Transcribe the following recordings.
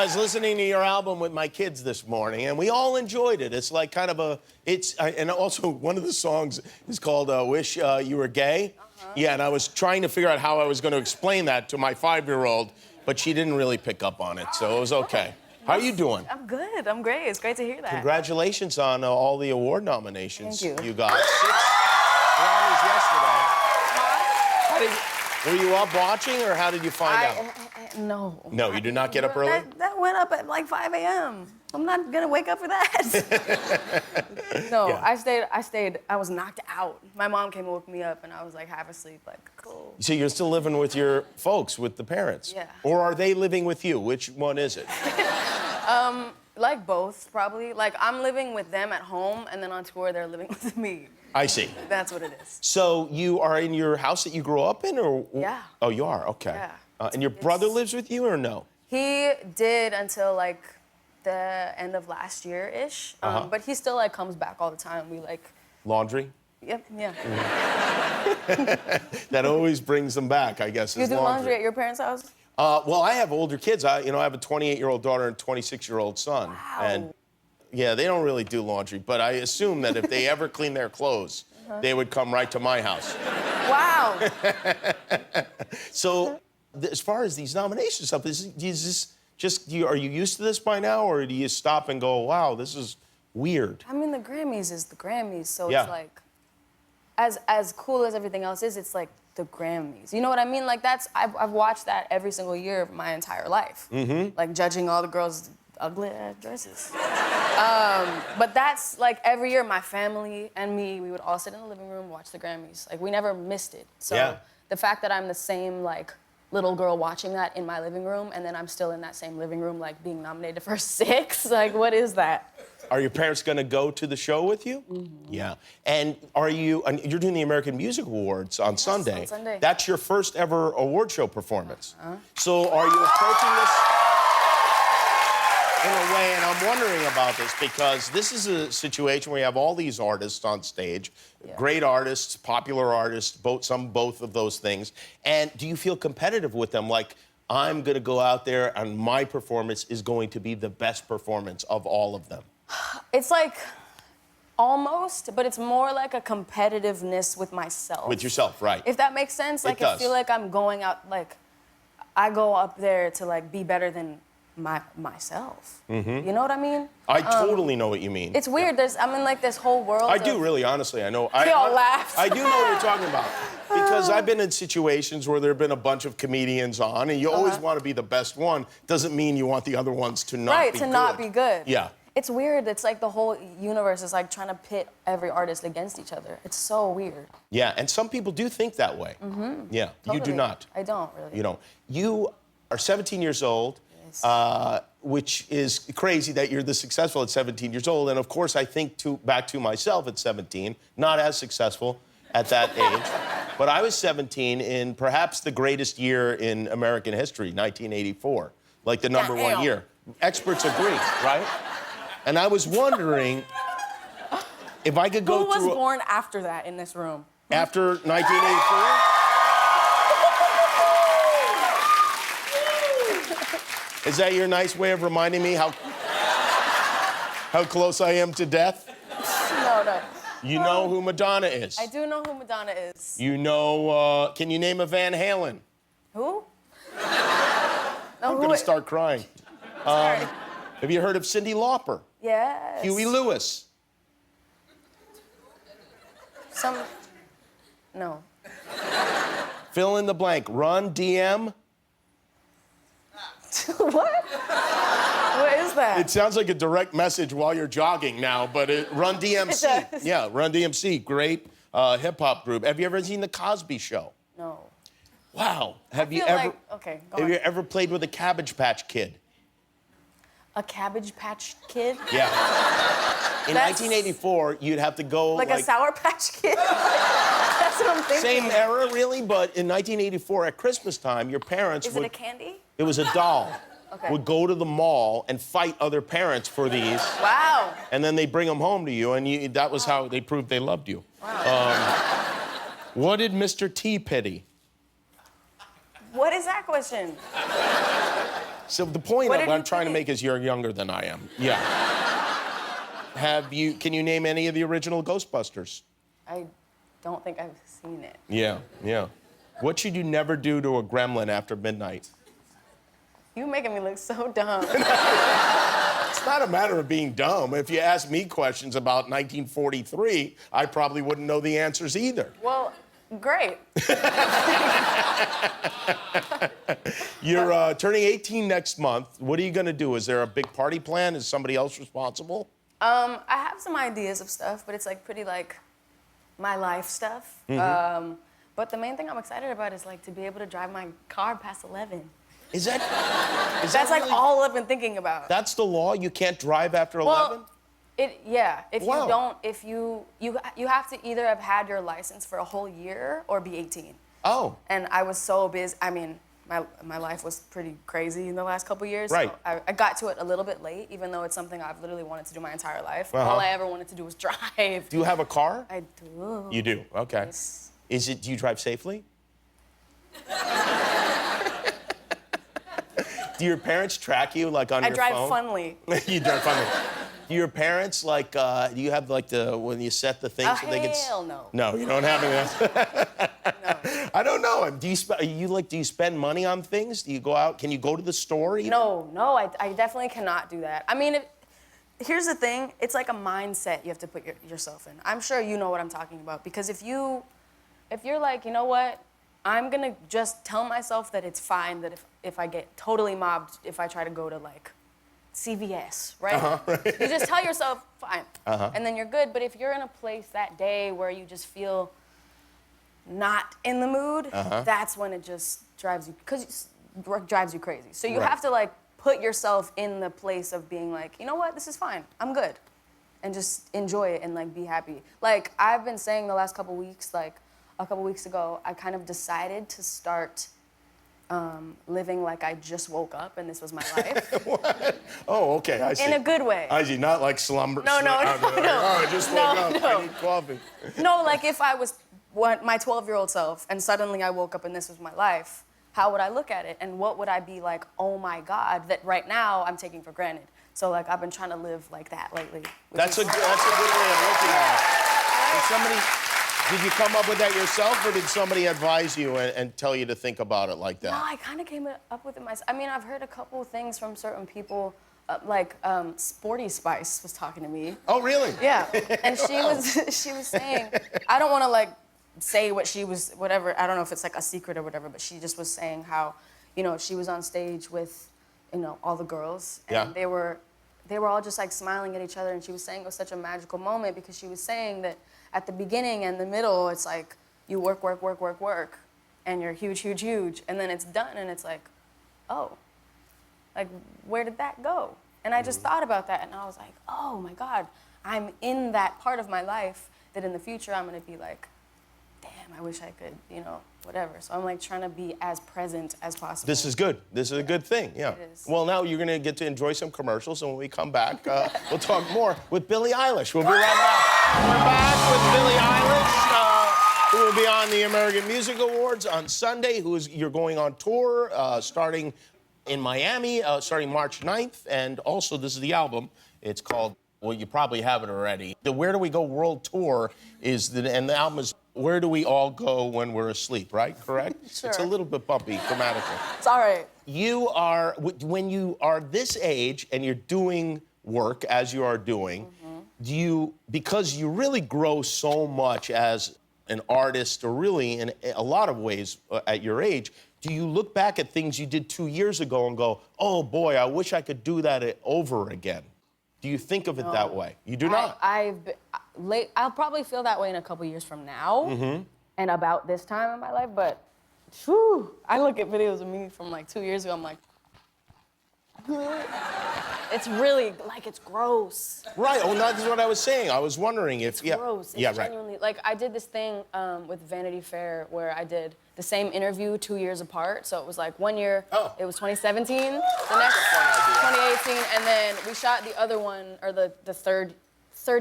was listening to your album with my kids this morning, and we all enjoyed it. It's like kind of a, and also one of the songs is called Wish You Were Gay. Yeah, and I was trying to figure out how I was going to explain that to my 5-year-old, but she didn't really pick up on it, so it was okay. How are you doing? I'm good. I'm great. It's great to hear that. Congratulations on all the award nominations. Thank you. You got 6 Grammys yesterday. Were you up watching, or how did you find out? No. No, you did not get up early? That went up at like 5 a.m. I'm not gonna wake up for that. No, yeah. I stayed. I was knocked out. My mom came and woke me up, and I was like half asleep, like, cool. So you're still living with your folks, with the parents? Yeah. Or are they living with you? Which one is it? Like both, probably. Like, I'm living with them at home, and then on tour, they're living with me. I see. That's what it is. So you are in your house that you grew up in, or? Yeah. Oh, you are? Okay. Yeah. And your brother lives with you, or no? He did until, like, the end of last year-ish. But he still, like, comes back all the time. We, like... Laundry? Yep, yeah. That always brings them back, I guess, You do laundry at your parents' house? Well, I have older kids. I have a 28-year-old daughter and a 26-year-old son. Wow. And, yeah, they don't really do laundry, but I assume that if they ever clean their clothes, they would come right to my house. Wow. So, as far as these nominations stuff, is this just, are you used to this by now, or do you stop and go, wow, this is weird? I mean, the Grammys is the Grammys, so yeah. It's like, as cool as everything else is, it's like the Grammys. You know what I mean? Like, I've watched that every single year of my entire life. Like, judging all the girls' ugly dresses. But that's, like, every year, my family and me, we would all sit in the living room, watch the Grammys. Like, we never missed it. So the fact that I'm the same, like, little girl watching that in my living room, and then I'm still in that same living room, like, being nominated for 6, like, what is that? Are your parents gonna go to the show with you? Yeah. And you're doing the American Music Awards on Sunday. On Sunday. That's your first ever award show performance. So are you approaching this in a way, and I'm wondering about this, because this is a situation where you have all these artists on stage, great artists, popular artists, both of those things. And do you feel competitive with them? Like, I'm gonna go out there and my performance is going to be the best performance of all of them. It's like, almost, but it's more like a competitiveness with myself. With yourself, right. If that makes sense. Like, I feel like I'm going out, like, I go up there to, like, be better than myself. You know what I mean? I totally know what you mean. It's weird. I'm in, like, this whole world I do, really, honestly. I know. They all laughed. I do know what you're talking about. Because I've been in situations where there have been a bunch of comedians on, and you always want to be the best one. Doesn't mean you want the other ones to not be good. Right, to not be good. Yeah. It's weird. It's like the whole universe is, like, trying to pit every artist against each other. It's so weird. Yeah, and some people do think that way. Yeah, totally. You do not. I don't, really. You don't. You are 17 years old. Which is crazy that you're this successful at 17 years old. And of course, I think back to myself at 17, not as successful at that age. But I was 17 in perhaps the greatest year in American history, 1984. Like the number one year. Experts agree, right? And I was wondering if I could go through... Who was born after that in this room? After 1984? Is that your nice way of reminding me how close I am to death? No. You know who Madonna is? I do know who Madonna is. You know, can you name a Van Halen? Who? I'm gonna start crying. Sorry. Have you heard of Cyndi Lauper? Yes. Huey Lewis? No. Fill in the blank. Run DM? What? What is that? It sounds like a direct message while you're jogging now, but Run DMC. It does. Yeah, Run DMC, great hip-hop group. Have you ever seen The Cosby Show? No. Wow. Have you ever played with a Cabbage Patch Kid? A Cabbage Patch Kid? Yeah. In 1984, you'd have to go like a Sour Patch Kid? That's what I'm thinking. Same era, really, but in 1984 at Christmas time, your parents Is it a candy? It was a doll. Okay. Would go to the mall and fight other parents for these. Wow. And then they bring them home to you, and that was how they proved they loved you. Wow. What did Mr. T pity? What is that question? So the point What of did what I'm you trying to think? make is you're younger than I am. Yeah. Can you name any of the original Ghostbusters? I don't think I've seen it. Yeah, yeah. What should you never do to a gremlin after midnight? You making me look so dumb. It's not a matter of being dumb. If you ask me questions about 1943, I probably wouldn't know the answers either. Well, great. You're turning 18 next month. What are you gonna do? Is there a big party plan? Is somebody else responsible? I have some ideas of stuff, but it's like pretty like my life stuff. But the main thing I'm excited about is like to be able to drive my car past 11. That's like really- all I've been thinking about. That's the law? You can't drive after 11? Well, if Wow. you don't, if you have to either have had your license for a whole year or be 18. Oh. And I was so busy. I mean, my life was pretty crazy in the last couple years. Right. So I got to it a little bit late, even though it's something I've literally wanted to do my entire life. Uh-huh. All I ever wanted to do was drive. Do you have a car? I do. You do, okay. Yes. Do you drive safely? Do your parents track you like on I your drive phone? funly. You drive funny. Do your parents like, do you have like when you set the thing so they can... Hell no. No, you don't have any of that. No. I don't know. Do you spend money on things? Do you go out? Can you go to the store even? No, I definitely cannot do that. I mean, here's the thing. It's like a mindset you have to put yourself in. I'm sure you know what I'm talking about. Because if you're like, you know what? I'm going to just tell myself that it's fine that if I get totally mobbed, if I try to go to, like, CVS, right? Right. You just tell yourself, fine. Uh-huh. And then you're good. But if you're in a place that day where you just feel not in the mood, that's when it just drives you crazy. So you Right. have to, like, put yourself in the place of being like, you know what, this is fine, I'm good. And just enjoy it and like be happy. Like I've been saying the last couple weeks, like a couple weeks ago, I kind of decided to start living like I just woke up and this was my life. What? Oh, okay, I see. In a good way. I see, not like slumber. No. Oh, I just woke up, No. I need coffee. No, like if I was my 12-year-old self and suddenly I woke up and this was my life, how would I look at it? And what would I be like, oh my God, that right now I'm taking for granted. So like I've been trying to live like that lately. That's a good way of looking at it. Did you come up with that yourself, or did somebody advise you and tell you to think about it like that? No, I kind of came up with it myself. I mean, I've heard a couple of things from certain people, Sporty Spice was talking to me. Oh, really? Yeah, and she was saying, I don't want to like say what she was, whatever. I don't know if it's like a secret or whatever, but she just was saying how, you know, she was on stage with, you know, all the girls, and they were all just like smiling at each other, and she was saying it was such a magical moment because she was saying that at the beginning and the middle, it's like you work, and you're huge, and then it's done, and it's like, oh, like where did that go? And I just thought about that, and I was like, oh my God, I'm in that part of my life that in the future I'm gonna be like, damn, I wish I could, you know, whatever. So I'm like trying to be as present as possible. This is good. This is a good thing, yeah. It is. Well, now you're gonna get to enjoy some commercials, and when we come back, we'll talk more with Billie Eilish. We'll be right back. We're back with Billie Eilish, who will be on the American Music Awards on Sunday. You're going on tour, starting in Miami, starting March 9th, and also this is the album. It's called, well, you probably have it already. The Where Do We Go World Tour and the album is Where Do We All Go When We're Asleep, right? Correct? Sure. It's a little bit bumpy grammatically. It's all right. You are, when you are this age and you're doing work as you are doing, because you really grow so much as an artist, or really in a lot of ways at your age, do you look back at things you did 2 years ago and go, oh boy, I wish I could do that over again? Do you think of it that way? You do not? I'll probably feel that way in a couple years from now and about this time in my life, but whew, I look at videos of me from like 2 years ago, I'm like, it's really, like, it's gross. Right, oh, that's what I was saying. I was wondering if, It's gross. It's yeah, right. genuinely, like, I did this thing with Vanity Fair where I did the same interview 2 years apart. So it was like 1 year, it was 2017, the next 2018, and then we shot the other one, or the third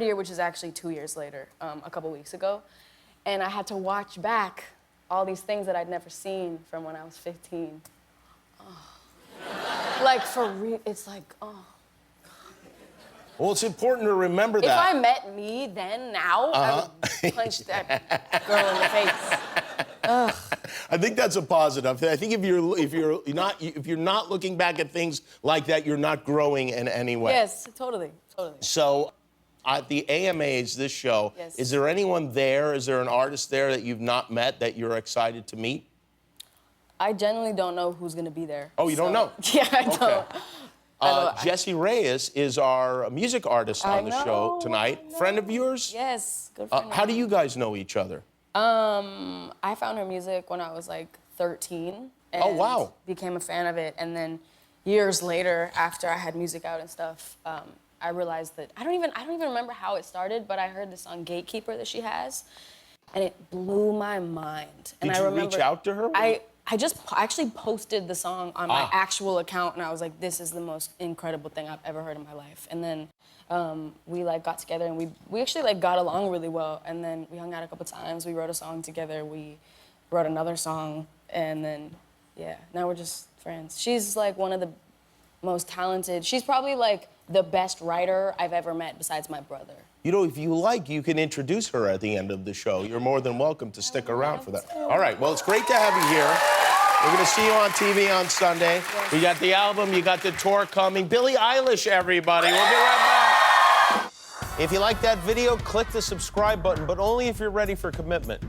year, which is actually 2 years later, a couple weeks ago. And I had to watch back all these things that I'd never seen from when I was 15. Like, for real, it's like, oh. Well, it's important to remember that. If I met me then, now, I would punch that girl in the face. Ugh. I think that's a positive. I think if you're not looking back at things like that, you're not growing in any way. Yes, totally. So, at the AMAs, this show, yes. Is there anyone there? Is there an artist there that you've not met that you're excited to meet? I genuinely don't know who's gonna be there. Oh, you don't know? Yeah, I don't. Jessie Reyez is our music artist on the show tonight. Friend of yours? Yes, good friend. How do you guys know each other? I found her music when I was like 13. And Oh, wow. Became a fan of it, and then years later, after I had music out and stuff, I realized that I don't even remember how it started, but I heard the song "Gatekeeper" that she has, and it blew my mind. And Did you reach out to her? I just actually posted the song on my actual account, and I was like, this is the most incredible thing I've ever heard in my life. And then we like got together, and we actually like got along really well. And then we hung out a couple times. We wrote a song together. We wrote another song, and then yeah, now we're just friends. She's like one of the most talented. She's probably like the best writer I've ever met besides my brother. You know, if you like, you can introduce her at the end of the show. You're more than welcome to stick around for that. All right, well, it's great to have you here. We're going to see you on TV on Sunday. Yes. We got the album, you got the tour coming. Billie Eilish, everybody. We'll be right back. If you like that video, click the subscribe button, but only if you're ready for commitment.